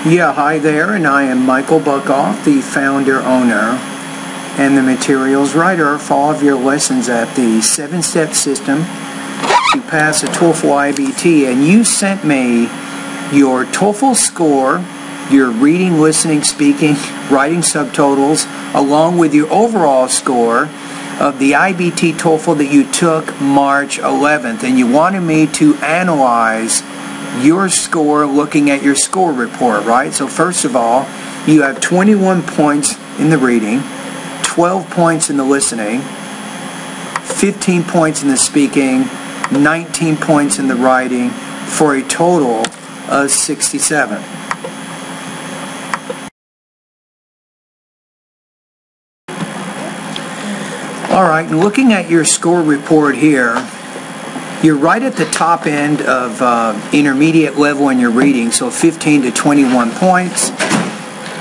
Yeah, hi there, and I am Michael Buckoff, the founder, owner, and the materials writer for all of your lessons at the 7-step system to pass a TOEFL iBT. And you sent me your TOEFL score, your reading, listening, speaking, writing subtotals, along with your overall score of the iBT TOEFL that you took March 11th. And you wanted me to analyze your score looking at your score report, right? So first of all, you have 21 points in the reading, 12 points in the listening, 15 points in the speaking, 19 points in the writing, for a total of 67. Alright, and looking at your score report here, you're right at the top end of intermediate level in your reading, so 15 to 21 points.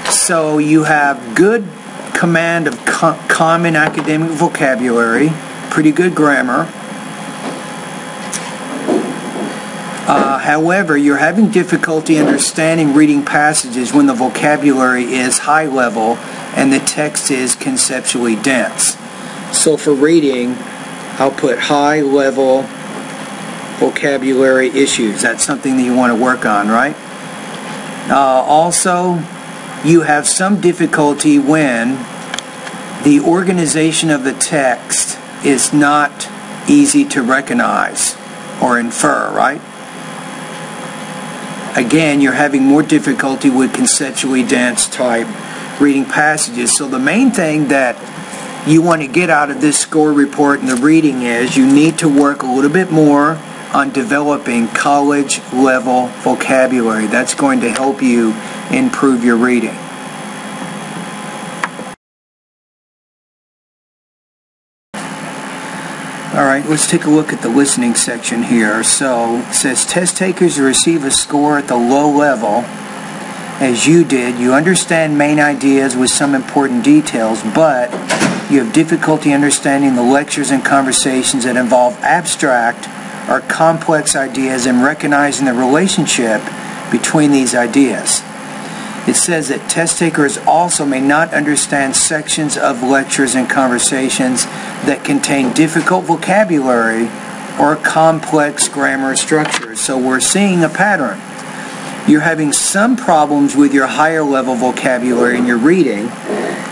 So you have good command of common academic vocabulary, pretty good grammar. However, you're having difficulty understanding reading passages when the vocabulary is high level and the text is conceptually dense. So for reading, I'll put high level vocabulary issues. That's something that you want to work on, right? Also, you have some difficulty when the organization of the text is not easy to recognize or infer, right? Again, you're having more difficulty with conceptually dense type reading passages. So the main thing that you want to get out of this score report and the reading is you need to work a little bit more on developing college level vocabulary. That's going to help you improve your reading. Alright, let's take a look at the listening section here. So it says test takers who receive a score at the low level, as you did, you understand main ideas with some important details, but you have difficulty understanding the lectures and conversations that involve abstract or complex ideas and recognizing the relationship between these ideas. It says that test takers also may not understand sections of lectures and conversations that contain difficult vocabulary or complex grammar structures. So we're seeing a pattern. You're having some problems with your higher level vocabulary in your reading,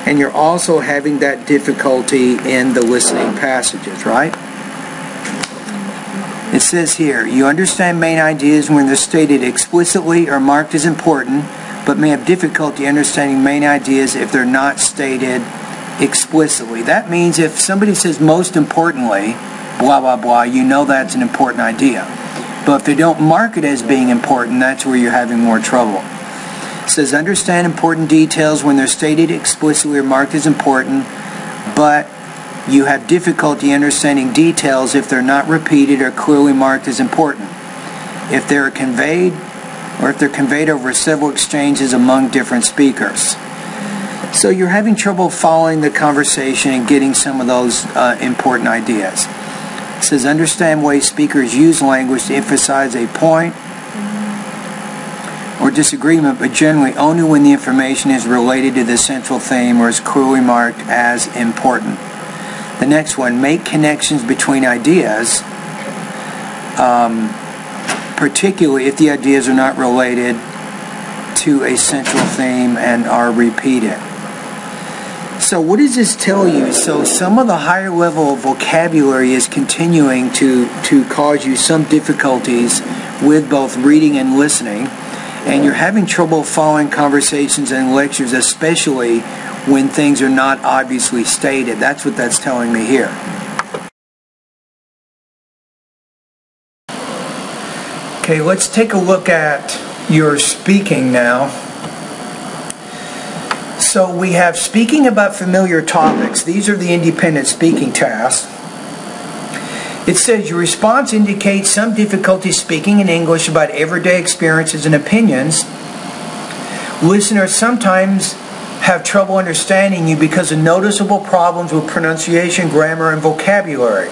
and you're also having that difficulty in the listening passages, right? It says here, you understand main ideas when they're stated explicitly or marked as important, but may have difficulty understanding main ideas if they're not stated explicitly. That means if somebody says most importantly, blah, blah, blah, you know that's an important idea. But if they don't mark it as being important, that's where you're having more trouble. It says understand important details when they're stated explicitly or marked as important, but you have difficulty understanding details if they're not repeated or clearly marked as important. If they're conveyed over several exchanges among different speakers. So you're having trouble following the conversation and getting some of those important ideas. It says understand ways speakers use language to emphasize a point or disagreement, but generally only when the information is related to the central theme or is clearly marked as important. The next one, make connections between ideas, particularly if the ideas are not related to a central theme and are repeated. So what does this tell you? So some of the higher level of vocabulary is continuing to cause you some difficulties with both reading and listening, and you're having trouble following conversations and lectures, especially when things are not obviously stated. That's what that's telling me here. Okay, let's take a look at your speaking now. So we have speaking about familiar topics. These are the independent speaking tasks. It says your response indicates some difficulty speaking in English about everyday experiences and opinions. Listeners sometimes have trouble understanding you because of noticeable problems with pronunciation, grammar, and vocabulary.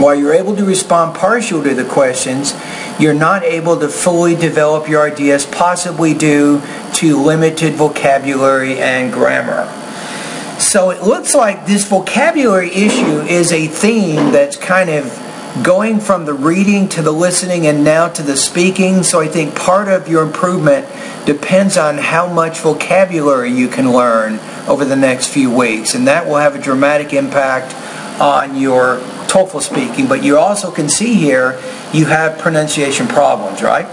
While you're able to respond partially to the questions, you're not able to fully develop your ideas, possibly due to limited vocabulary and grammar. So it looks like this vocabulary issue is a theme that's kind of going from the reading to the listening and now to the speaking. So I think part of your improvement depends on how much vocabulary you can learn over the next few weeks, and that will have a dramatic impact on your TOEFL speaking. But you also can see here you have pronunciation problems, right?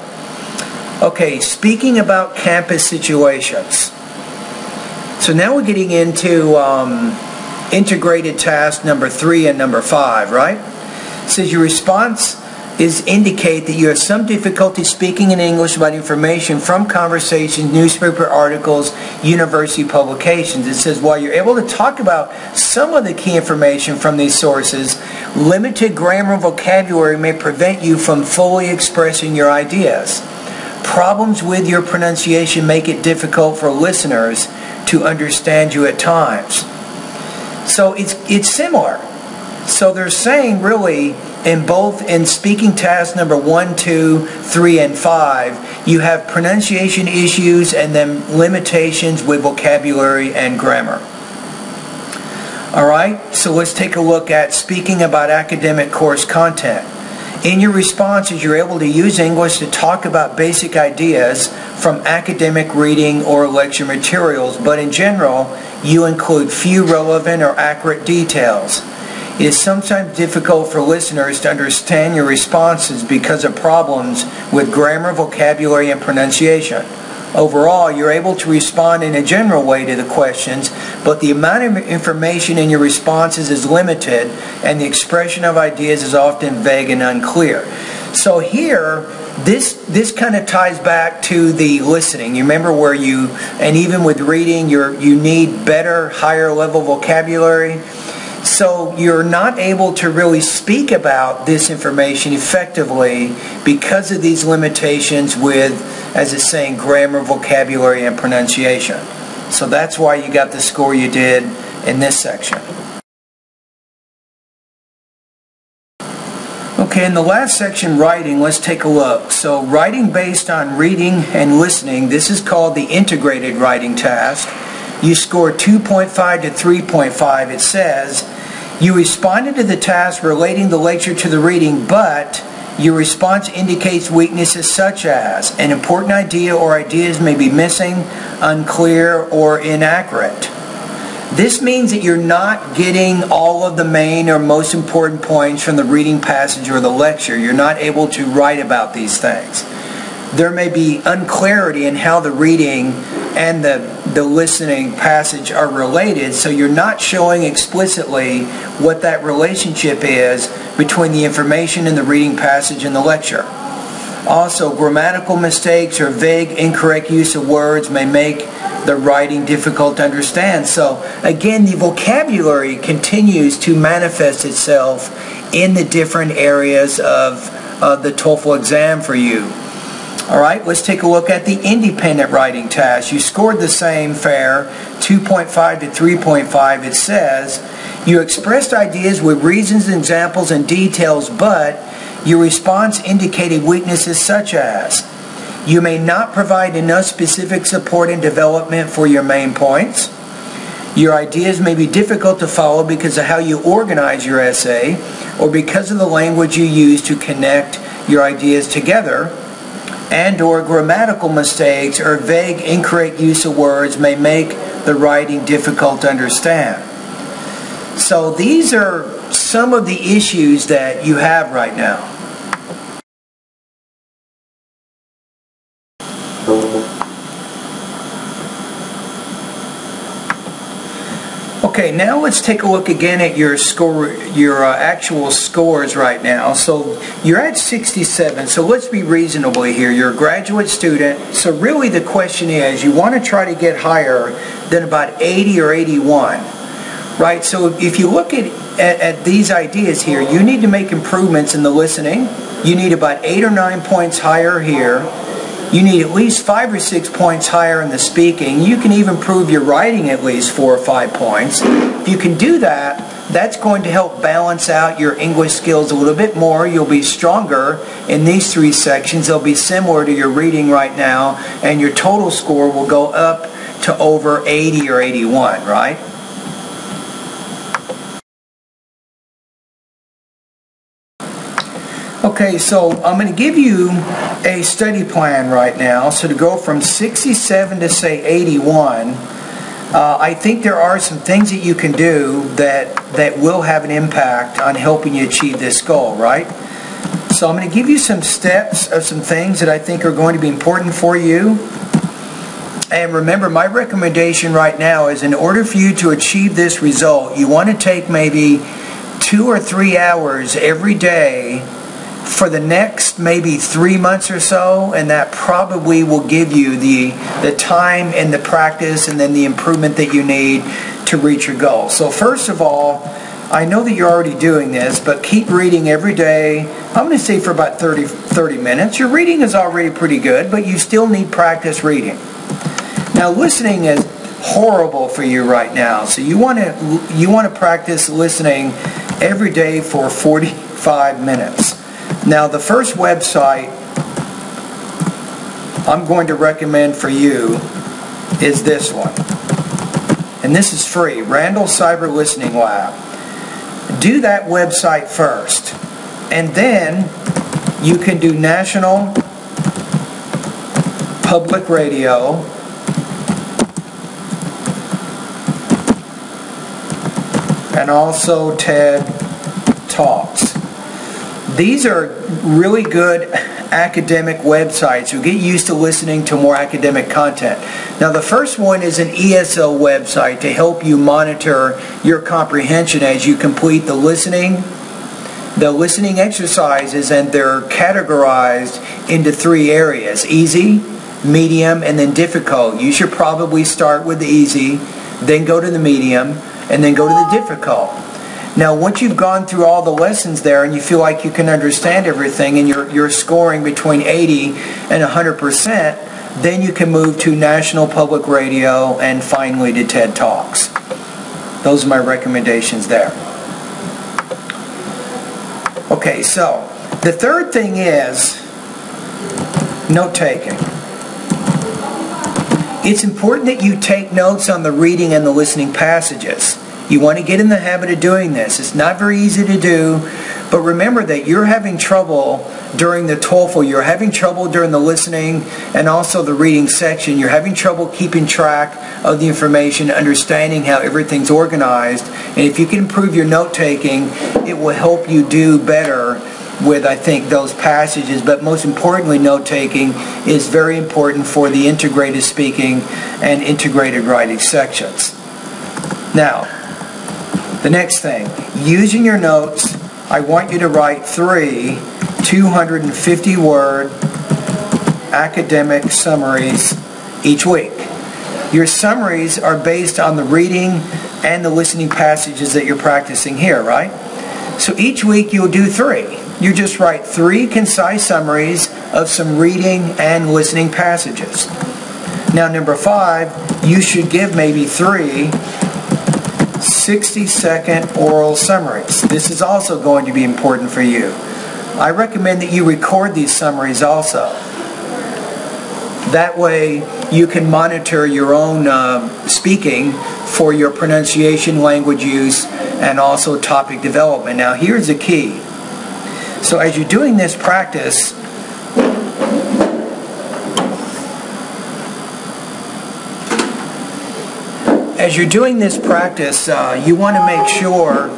Okay, speaking about campus situations. So now we're getting into integrated task number 3 and number 5, right? It says your response is indicate that you have some difficulty speaking in English about information from conversations, newspaper articles, university publications. It says while you're able to talk about some of the key information from these sources, limited grammar and vocabulary may prevent you from fully expressing your ideas. Problems with your pronunciation make it difficult for listeners to understand you at times. So it's similar. So they're saying really in speaking task number 1, 2, 3, and 5, you have pronunciation issues and then limitations with vocabulary and grammar. Alright, so let's take a look at speaking about academic course content. In your responses, you're able to use English to talk about basic ideas from academic reading or lecture materials, but in general, you include few relevant or accurate details. It is sometimes difficult for listeners to understand your responses because of problems with grammar, vocabulary, and pronunciation. Overall, you're able to respond in a general way to the questions, but the amount of information in your responses is limited, and the expression of ideas is often vague and unclear. So here, this kind of ties back to the listening. You remember where and even with reading, you need better, higher level vocabulary. So you're not able to really speak about this information effectively because of these limitations with, as it's saying, grammar, vocabulary, and pronunciation. So that's why you got the score you did in this section. Okay, in the last section, writing, let's take a look. So writing based on reading and listening, this is called the integrated writing task. You score 2.5 to 3.5. It says, you responded to the task relating the lecture to the reading, but your response indicates weaknesses such as an important idea or ideas may be missing, unclear, or inaccurate. This means that you're not getting all of the main or most important points from the reading passage or the lecture. You're not able to write about these things. There may be unclarity in how the reading and the listening passage are related, so you're not showing explicitly what that relationship is between the information in the reading passage and the lecture. Also, grammatical mistakes or vague, incorrect use of words may make the writing difficult to understand. So, again, the vocabulary continues to manifest itself in the different areas of the TOEFL exam for you. Alright, let's take a look at the independent writing task. You scored the same fair, 2.5 to 3.5. It says, you expressed ideas with reasons, examples, and details, but your response indicated weaknesses such as, you may not provide enough specific support and development for your main points. Your ideas may be difficult to follow because of how you organize your essay, or because of the language you use to connect your ideas together. And or grammatical mistakes or vague, incorrect use of words may make the writing difficult to understand. So these are some of the issues that you have right now. Okay, now let's take a look again at your score, your actual scores right now. So you're at 67, so let's be reasonable here. You're a graduate student, so really the question is, you want to try to get higher than about 80 or 81, right? So if you look at these ideas here, you need to make improvements in the listening. You need about 8 or 9 points higher here. you need at least 5 or 6 points higher in the speaking. You can even improve your writing at least 4 or 5 points. If you can do that, that's going to help balance out your English skills a little bit more. You'll be stronger in these 3 sections. They'll be similar to your reading right now, and your total score will go up to over 80 or 81, right? Okay, so I'm going to give you a study plan right now. So to go from 67 to say 81, I think there are some things that you can do that will have an impact on helping you achieve this goal, right? So I'm going to give you some steps of some things that I think are going to be important for you. And remember, my recommendation right now is, in order for you to achieve this result, you want to take maybe 2 or 3 hours every day for the next maybe 3 months or so, and that probably will give you the time and the practice and then the improvement that you need to reach your goal. So first of all, I know that you're already doing this, but keep reading every day. I'm going to say for about 30 minutes. Your reading is already pretty good, but you still need practice reading. Now, listening is horrible for you right now, so you want to practice listening every day for 45 minutes. Now, the first website I'm going to recommend for you is this one. And this is free, Randall Cyber Listening Lab. Do that website first. And then you can do National Public Radio, and also TED Talks. These are really good academic websites. You get used to listening to more academic content. Now, the first one is an ESL website to help you monitor your comprehension as you complete the listening exercises, and they're categorized into 3 areas: easy, medium, and then difficult. You should probably start with the easy, then go to the medium, and then go to the difficult. Now, once you've gone through all the lessons there and you feel like you can understand everything and you're scoring between 80 and 100%, then you can move to National Public Radio and finally to TED Talks. Those are my recommendations there. Okay, so the third thing is note-taking. It's important that you take notes on the reading and the listening passages. You want to get in the habit of doing this. It's not very easy to do, but remember that you're having trouble during the TOEFL. You're having trouble during the listening and also the reading section. You're having trouble keeping track of the information, understanding how everything's organized. And if you can improve your note-taking, it will help you do better with, I think, those passages. But most importantly, note-taking is very important for the integrated speaking and integrated writing sections. Now, the next thing, using your notes, I want you to write 3 250-word academic summaries each week. Your summaries are based on the reading and the listening passages that you're practicing here, right? So each week you'll do 3. You just write 3 concise summaries of some reading and listening passages. Now, number 5, you should give maybe 3 60-second oral summaries. This is also going to be important for you. I recommend that you record these summaries also. That way you can monitor your own speaking for your pronunciation, language use, and also topic development. Now, here's the key. So as you're doing this practice, you want to make sure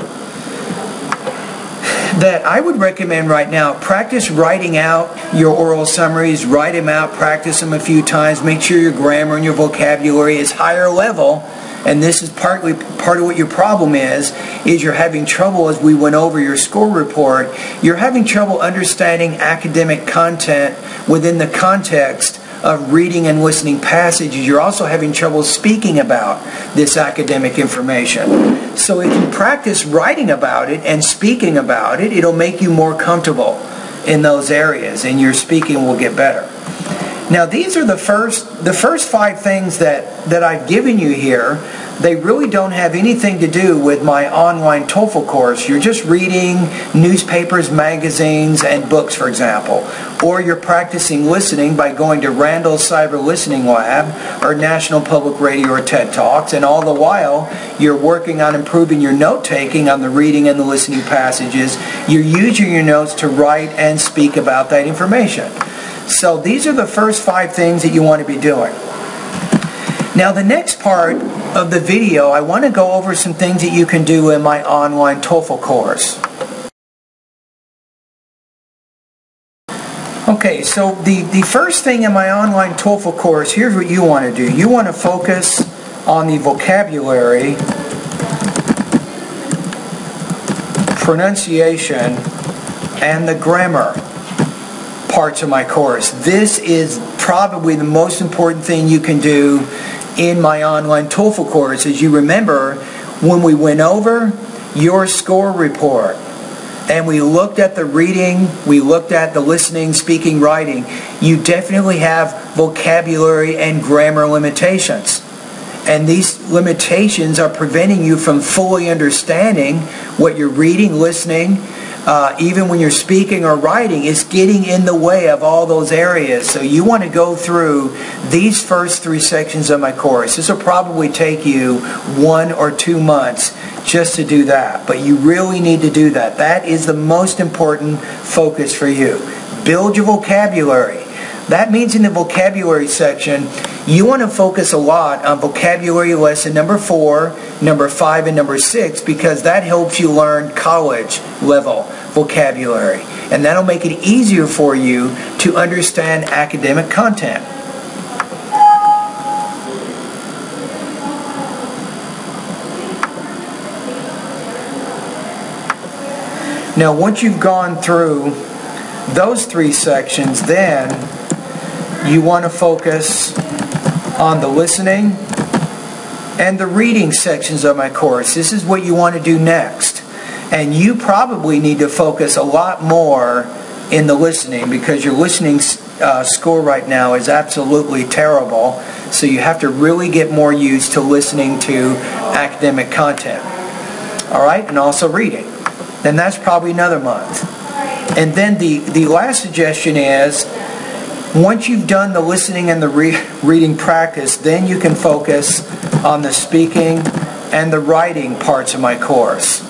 that I would recommend right now, practice writing out your oral summaries, write them out, practice them a few times, make sure your grammar and your vocabulary is higher level. And this is part of what your problem is you're having trouble, as we went over your score report, you're having trouble understanding academic content within the context of reading and listening passages. You're also having trouble speaking about this academic information. So if you practice writing about it and speaking about it, it'll make you more comfortable in those areas and your speaking will get better. Now these are the first 5 things that I've given you here. They really don't have anything to do with my online TOEFL course. You're just reading newspapers, magazines, and books, for example. Or you're practicing listening by going to Randall's Cyber Listening Lab or National Public Radio or TED Talks, and all the while you're working on improving your note-taking on the reading and the listening passages. You're using your notes to write and speak about that information. So these are the first 5 things that you want to be doing. Now the next part of the video, I want to go over some things that you can do in my online TOEFL course. Okay, so the first thing in my online TOEFL course, here's what you want to do. You want to focus on the vocabulary, pronunciation, and the grammar parts of my course. This is probably the most important thing you can do in my online TOEFL course. As you remember, when we went over your score report and we looked at the reading, we looked at the listening, speaking, writing, you definitely have vocabulary and grammar limitations. And these limitations are preventing you from fully understanding what you're reading, listening, even when you're speaking or writing. Is getting in the way of all those areas. So you want to go through these first 3 sections of my course. This will probably take you 1 or 2 months just to do that. But you really need to do that. That is the most important focus for you. Build your vocabulary. That means in the vocabulary section, you want to focus a lot on vocabulary lesson number 4, number 5, and number 6, because that helps you learn college level vocabulary. And that'll make it easier for you to understand academic content. Now once you've gone through those 3 sections, then you want to focus on the listening and the reading sections of my course. This is what you want to do next. And you probably need to focus a lot more in the listening, because your listening score right now is absolutely terrible. So you have to really get more used to listening to academic content. Alright, and also reading. Then that's probably another month. And then the last suggestion is, once you've done the listening and the reading practice, then you can focus on the speaking and the writing parts of my course.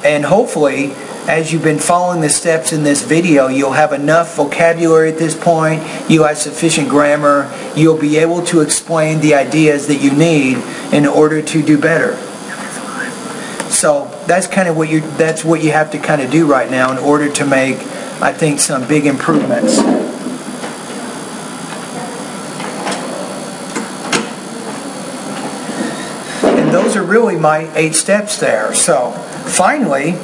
And hopefully, as you've been following the steps in this video, you'll have enough vocabulary at this point, you'll have sufficient grammar, you'll be able to explain the ideas that you need in order to do better. So that's kind of what you have to kind of do right now in order to make, I think, some big improvements. Those are really my 8 steps there. So finally,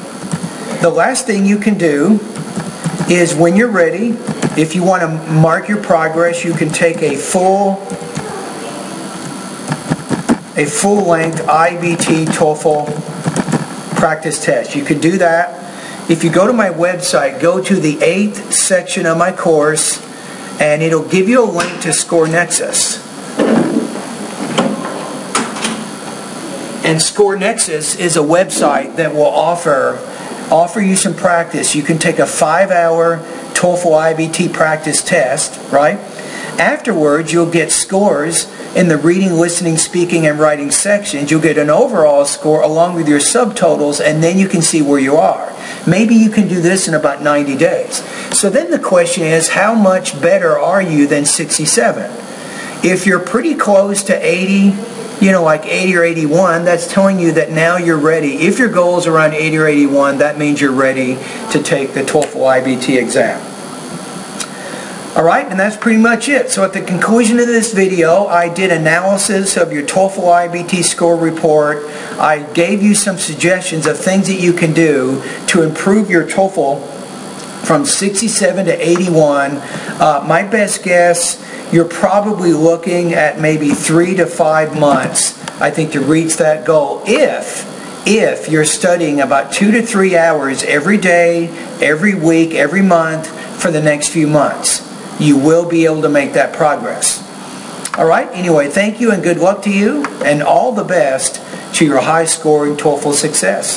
the last thing you can do is, when you're ready, if you want to mark your progress, you can take a full-length iBT TOEFL practice test. You can do that. If you go to my website, go to the 8th section of my course, and it'll give you a link to ScoreNexus. And ScoreNexus is a website that will offer you some practice. You can take a 5-hour TOEFL iBT practice test, right? Afterwards, you'll get scores in the reading, listening, speaking, and writing sections. You'll get an overall score along with your subtotals, and then you can see where you are. Maybe you can do this in about 90 days. So then the question is, how much better are you than 67? If you're pretty close to 80, like 80 or 81, that's telling you that now you're ready. If your goal is around 80 or 81, that means you're ready to take the TOEFL iBT exam. Alright, and that's pretty much it. So at the conclusion of this video, I did analysis of your TOEFL iBT score report. I gave you some suggestions of things that you can do to improve your TOEFL from 67 to 81. My best guess, you're probably looking at maybe 3 to 5 months, I think, to reach that goal, if you're studying about 2 to 3 hours every day, every week, every month for the next few months. you will be able to make that progress. All right, anyway, thank you and good luck to you, and all the best to your high-scoring TOEFL success.